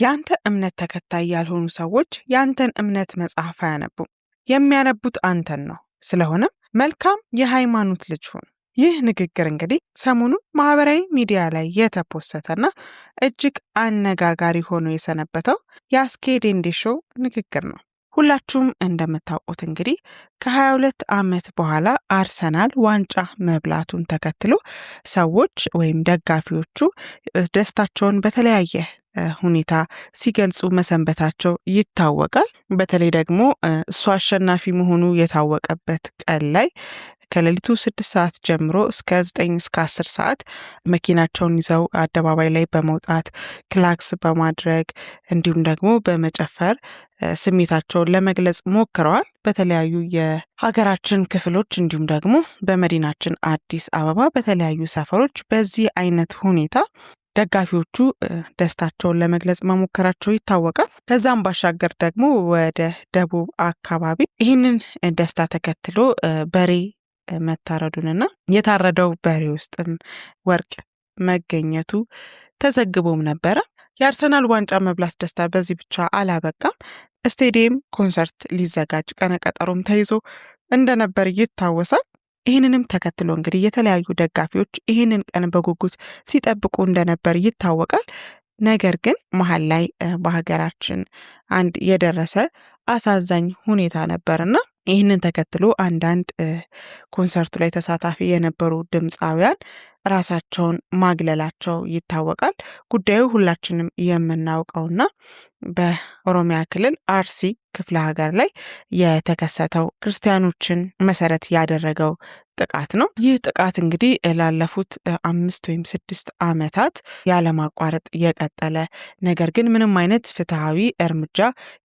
ያንተ እምነት ተከታይ ያልሆኑ ሰዎች ያንተን እምነት መጽሐፍ አያነቡም። የሚያነቡት አንተን ነው። ስለሆነም መልካም የሃይማኖት ልጅ ሁን። ይህ ንግግር እንግዲህ ሰሞኑን ማህበራዊ ሚዲያ ላይ የተፖሰተና እጅግ አነጋጋሪ ሆኖ የሰነበተው የአስኬ ዴንዴሾ ንግግር ነው። ሁላችሁም እንደምታውቁት እንግዲህ ከ22 ዓመት በኋላ አርሰናል ዋንጫ መብላቱን ተከትሎ ሰዎች ወይም ደጋፊዎቹ ደስታቸውን በተለያየ ሁኔታ ሲገልጹ መሰንበታቸው ይታወቃል። በተለይ ደግሞ እሱ አሸናፊ መሆኑ የታወቀበት ቀን ላይ ከሌሊቱ 6 ሰዓት ጀምሮ እስከ 9 እስከ 10 ሰዓት መኪናቸውን ይዘው አደባባይ ላይ በመውጣት ክላክስ በማድረግ እንዲሁም ደግሞ በመጨፈር ስሜታቸውን ለመግለጽ ሞክረዋል። በተለያዩ የሀገራችን ክፍሎች እንዲሁም ደግሞ በመዲናችን አዲስ አበባ በተለያዩ ሰፈሮች በዚህ አይነት ሁኔታ ደጋፊዎቹ ደስታቸውን ለመግለጽ መሞከራቸው ይታወቃል። ከዛም ባሻገር ደግሞ ወደ ደቡብ አካባቢ ይህንን ደስታ ተከትሎ በሬ መታረዱንና የታረደው በሬ ውስጥም ወርቅ መገኘቱ ተዘግቦም ነበረ። የአርሰናል ዋንጫ መብላት ደስታ በዚህ ብቻ አላበቃም። ስቴዲየም ኮንሰርት ሊዘጋጅ ቀነቀጠሮም ተይዞ እንደነበር ይታወሳል። ይህንንም ተከትሎ እንግዲህ የተለያዩ ደጋፊዎች ይህንን ቀን በጉጉት ሲጠብቁ እንደነበር ይታወቃል። ነገር ግን መሀል ላይ በሀገራችን አንድ የደረሰ አሳዛኝ ሁኔታ ነበርና ይህንን ተከትሎ አንዳንድ ኮንሰርቱ ላይ ተሳታፊ የነበሩ ድምፃውያን ራሳቸውን ማግለላቸው ይታወቃል። ጉዳዩ ሁላችንም የምናውቀውና በኦሮሚያ ክልል አርሲ ክፍለ ሀገር ላይ የተከሰተው ክርስቲያኖችን መሰረት ያደረገው ጥቃት ነው። ይህ ጥቃት እንግዲህ ላለፉት 5 ወይም 6 ዓመታት ያለማቋረጥ የቀጠለ ነገር ግን ምንም አይነት ፍትሃዊ እርምጃ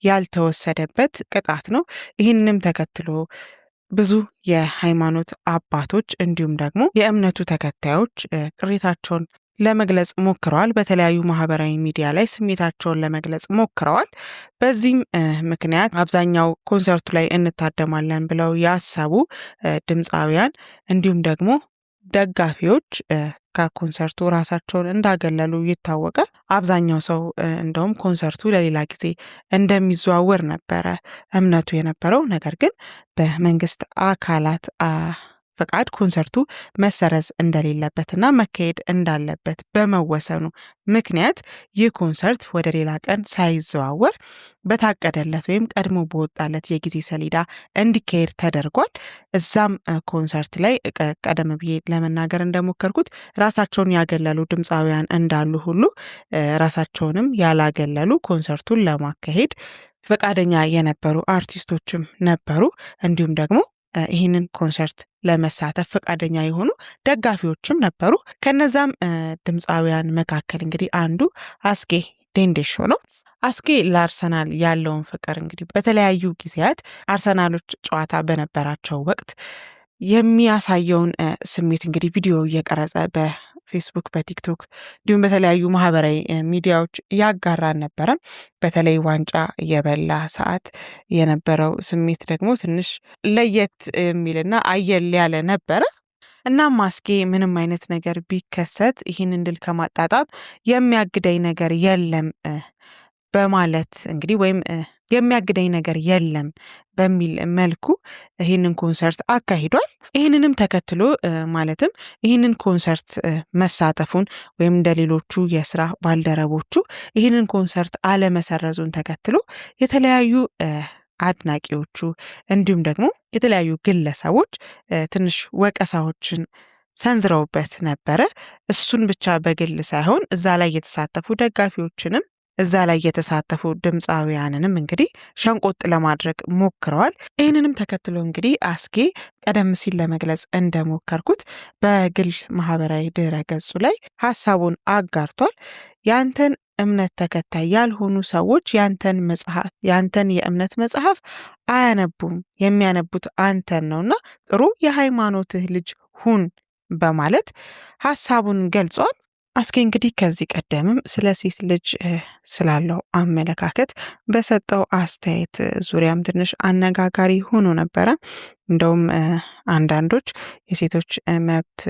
ያልተወሰደበት ቅጣት ነው። ይህንንም ተከትሎ ብዙ የሃይማኖት አባቶች እንዲሁም ደግሞ የእምነቱ ተከታዮች ቅሬታቸውን ለመግለጽ ሞክረዋል። በተለያዩ ማህበራዊ ሚዲያ ላይ ስሜታቸውን ለመግለጽ ሞክረዋል። በዚህም ምክንያት አብዛኛው ኮንሰርቱ ላይ እንታደማለን ብለው ያሰቡ ድምፃውያን እንዲሁም ደግሞ ደጋፊዎች ከኮንሰርቱ ራሳቸውን እንዳገለሉ ይታወቃል። አብዛኛው ሰው እንደውም ኮንሰርቱ ለሌላ ጊዜ እንደሚዘዋወር ነበረ እምነቱ የነበረው። ነገር ግን በመንግስት አካላት ፈቃድ ኮንሰርቱ መሰረዝ እንደሌለበትና መካሄድ እንዳለበት በመወሰኑ ምክንያት ይህ ኮንሰርት ወደ ሌላ ቀን ሳይዘዋወር በታቀደለት ወይም ቀድሞ በወጣለት የጊዜ ሰሌዳ እንዲካሄድ ተደርጓል። እዛም ኮንሰርት ላይ ቀደም ብዬ ለመናገር እንደሞከርኩት ራሳቸውን ያገለሉ ድምፃውያን እንዳሉ ሁሉ ራሳቸውንም ያላገለሉ ኮንሰርቱን ለማካሄድ ፈቃደኛ የነበሩ አርቲስቶችም ነበሩ። እንዲሁም ደግሞ ይህንን ኮንሰርት ለመሳተፍ ፈቃደኛ የሆኑ ደጋፊዎችም ነበሩ። ከነዛም ድምፃውያን መካከል እንግዲህ አንዱ አስኬ ዴንዴሾ ነው። አስኬ ለአርሰናል ያለውን ፍቅር እንግዲህ በተለያዩ ጊዜያት አርሰናሎች ጨዋታ በነበራቸው ወቅት የሚያሳየውን ስሜት እንግዲህ ቪዲዮ እየቀረጸ በፌስቡክ፣ በቲክቶክ እንዲሁም በተለያዩ ማህበራዊ ሚዲያዎች ያጋራን ነበረ። በተለይ ዋንጫ የበላ ሰዓት የነበረው ስሜት ደግሞ ትንሽ ለየት የሚልና አየል ያለ ነበረ። እናም አስኬ ምንም አይነት ነገር ቢከሰት ይህንን ድል ከማጣጣም የሚያግደኝ ነገር የለም በማለት እንግዲህ ወይም የሚያግደኝ ነገር የለም በሚል መልኩ ይህንን ኮንሰርት አካሂዷል። ይህንንም ተከትሎ ማለትም ይህንን ኮንሰርት መሳተፉን ወይም እንደሌሎቹ የስራ ባልደረቦቹ ይህንን ኮንሰርት አለመሰረዙን ተከትሎ የተለያዩ አድናቂዎቹ እንዲሁም ደግሞ የተለያዩ ግለሰቦች ትንሽ ወቀሳዎችን ሰንዝረውበት ነበረ። እሱን ብቻ በግል ሳይሆን እዛ ላይ የተሳተፉ ደጋፊዎችንም እዛ ላይ የተሳተፉ ድምፃውያንንም እንግዲህ ሸንቆጥ ለማድረግ ሞክረዋል። ይህንንም ተከትሎ እንግዲህ አስኬ ቀደም ሲል ለመግለጽ እንደሞከርኩት በግል ማህበራዊ ድረ ገጹ ላይ ሀሳቡን አጋርቷል። ያንተን እምነት ተከታይ ያልሆኑ ሰዎች ያንተን የእምነት መጽሐፍ አያነቡም፣ የሚያነቡት አንተን ነውና ጥሩ የሃይማኖትህ ልጅ ሁን በማለት ሀሳቡን ገልጿል። አስኬ እንግዲህ ከዚህ ቀደምም ስለ ሴት ልጅ ስላለው አመለካከት በሰጠው አስተያየት ዙሪያም ትንሽ አነጋጋሪ ሆኖ ነበረ። እንደውም አንዳንዶች የሴቶች መብት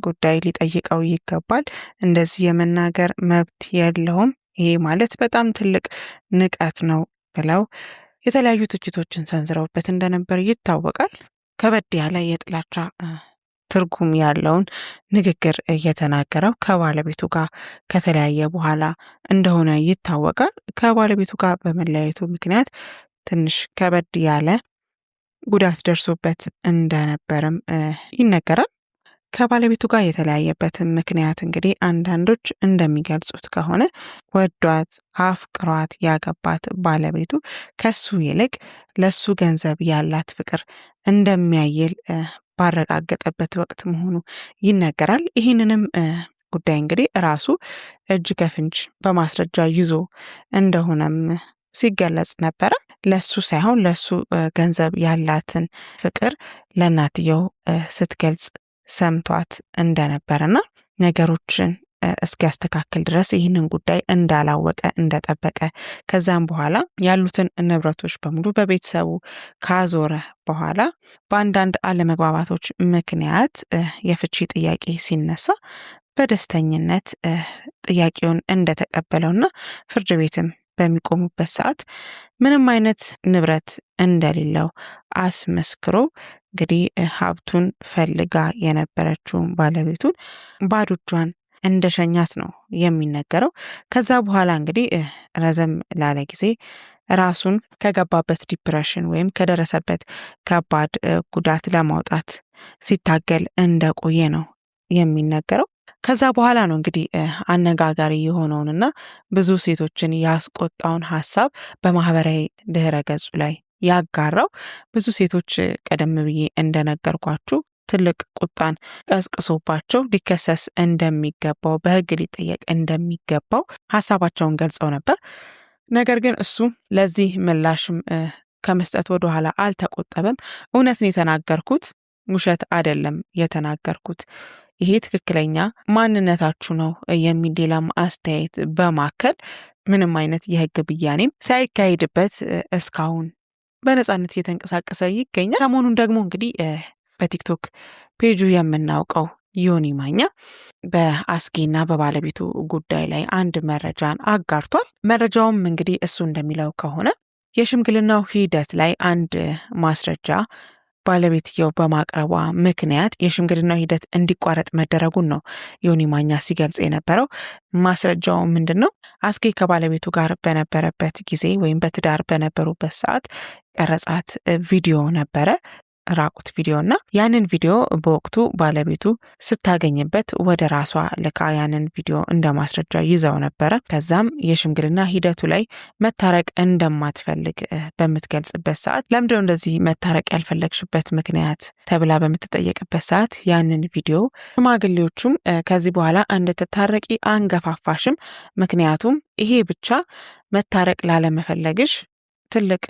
ጉዳይ ሊጠይቀው ይገባል፣ እንደዚህ የመናገር መብት የለውም ይሄ ማለት በጣም ትልቅ ንቀት ነው ብለው የተለያዩ ትችቶችን ሰንዝረውበት እንደነበር ይታወቃል። ከበድ ያለ የጥላቻ ትርጉም ያለውን ንግግር እየተናገረው ከባለቤቱ ጋር ከተለያየ በኋላ እንደሆነ ይታወቃል። ከባለቤቱ ጋር በመለያየቱ ምክንያት ትንሽ ከበድ ያለ ጉዳት ደርሶበት እንደነበርም ይነገራል። ከባለቤቱ ጋር የተለያየበትን ምክንያት እንግዲህ አንዳንዶች እንደሚገልጹት ከሆነ ወዷት አፍቅሯት ያገባት ባለቤቱ ከሱ ይልቅ ለሱ ገንዘብ ያላት ፍቅር እንደሚያይል ባረጋገጠበት ወቅት መሆኑ ይነገራል። ይህንንም ጉዳይ እንግዲህ ራሱ እጅ ከፍንጅ በማስረጃ ይዞ እንደሆነም ሲገለጽ ነበረ። ለሱ ሳይሆን ለሱ ገንዘብ ያላትን ፍቅር ለእናትየው ስትገልጽ ሰምቷት እንደነበረና ነገሮችን እስኪያስተካክል ድረስ ይህንን ጉዳይ እንዳላወቀ እንደጠበቀ ከዛም በኋላ ያሉትን ንብረቶች በሙሉ በቤተሰቡ ካዞረ በኋላ በአንዳንድ አለመግባባቶች ምክንያት የፍቺ ጥያቄ ሲነሳ በደስተኝነት ጥያቄውን እንደተቀበለውና ፍርድ ቤትም በሚቆሙበት ሰዓት ምንም አይነት ንብረት እንደሌለው አስመስክሮ እንግዲህ ሀብቱን ፈልጋ የነበረችውን ባለቤቱን ባዶ እጇን እንደሸኛት ነው የሚነገረው። ከዛ በኋላ እንግዲህ ረዘም ላለ ጊዜ ራሱን ከገባበት ዲፕሬሽን ወይም ከደረሰበት ከባድ ጉዳት ለማውጣት ሲታገል እንደቆየ ነው የሚነገረው። ከዛ በኋላ ነው እንግዲህ አነጋጋሪ የሆነውንና ብዙ ሴቶችን ያስቆጣውን ሀሳብ በማህበራዊ ድህረ ገጹ ላይ ያጋራው። ብዙ ሴቶች ቀደም ብዬ እንደነገርኳችሁ ትልቅ ቁጣን ቀስቅሶባቸው ሊከሰስ እንደሚገባው በሕግ ሊጠየቅ እንደሚገባው ሀሳባቸውን ገልጸው ነበር። ነገር ግን እሱ ለዚህ ምላሽም ከመስጠት ወደኋላ አልተቆጠበም። እውነትን የተናገርኩት ውሸት አይደለም የተናገርኩት፣ ይሄ ትክክለኛ ማንነታችሁ ነው የሚል ሌላም አስተያየት በማከል ምንም አይነት የሕግ ብያኔም ሳይካሄድበት እስካሁን በነጻነት እየተንቀሳቀሰ ይገኛል። ሰሞኑን ደግሞ እንግዲህ በቲክቶክ ፔጁ የምናውቀው ዮኒ ማኛ በአስጌና በባለቤቱ ጉዳይ ላይ አንድ መረጃን አጋርቷል። መረጃውም እንግዲህ እሱ እንደሚለው ከሆነ የሽምግልናው ሂደት ላይ አንድ ማስረጃ ባለቤትየው በማቅረቧ ምክንያት የሽምግልናው ሂደት እንዲቋረጥ መደረጉን ነው ዮኒ ማኛ ሲገልጽ የነበረው። ማስረጃው ምንድን ነው? አስጌ ከባለቤቱ ጋር በነበረበት ጊዜ ወይም በትዳር በነበሩበት ሰዓት ቀረጻት ቪዲዮ ነበረ፣ ራቁት ቪዲዮ እና ያንን ቪዲዮ በወቅቱ ባለቤቱ ስታገኝበት ወደ ራሷ ልካ ያንን ቪዲዮ እንደ ማስረጃ ይዘው ነበረ። ከዛም የሽምግልና ሂደቱ ላይ መታረቅ እንደማትፈልግ በምትገልጽበት ሰዓት ለምንድነው እንደዚህ መታረቅ ያልፈለግሽበት ምክንያት ተብላ በምትጠየቅበት ሰዓት ያንን ቪዲዮ ሽማግሌዎቹም ከዚህ በኋላ እንድትታረቂ አንገፋፋሽም፣ ምክንያቱም ይሄ ብቻ መታረቅ ላለመፈለግሽ ትልቅ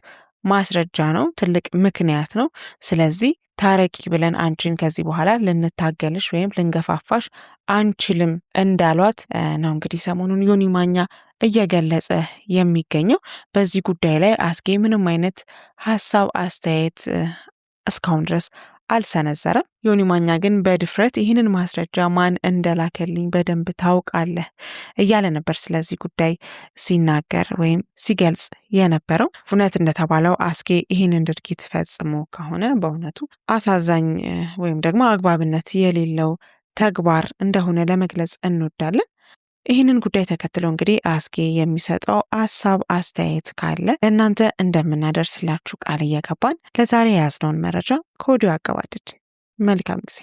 ማስረጃ ነው፣ ትልቅ ምክንያት ነው። ስለዚህ ታረቂ ብለን አንቺን ከዚህ በኋላ ልንታገልሽ ወይም ልንገፋፋሽ አንችልም እንዳሏት ነው እንግዲህ ሰሞኑን ዮኒ ማኛ እየገለጸ የሚገኘው። በዚህ ጉዳይ ላይ አስጌ ምንም አይነት ሀሳብ አስተያየት እስካሁን ድረስ አልሰነዘረም። ዮኒ ማኛ ግን በድፍረት ይህንን ማስረጃ ማን እንደላከልኝ በደንብ ታውቃለህ እያለ ነበር ስለዚህ ጉዳይ ሲናገር ወይም ሲገልጽ የነበረው። እውነት እንደተባለው አስጌ ይህንን ድርጊት ፈጽሞ ከሆነ በእውነቱ አሳዛኝ ወይም ደግሞ አግባብነት የሌለው ተግባር እንደሆነ ለመግለጽ እንወዳለን። ይህንን ጉዳይ ተከትሎ እንግዲህ አስጌ የሚሰጠው ሀሳብ አስተያየት ካለ ለእናንተ እንደምናደርስላችሁ ቃል እየገባን ለዛሬ የያዝነውን መረጃ ከወዲሁ አገባደድ። መልካም ጊዜ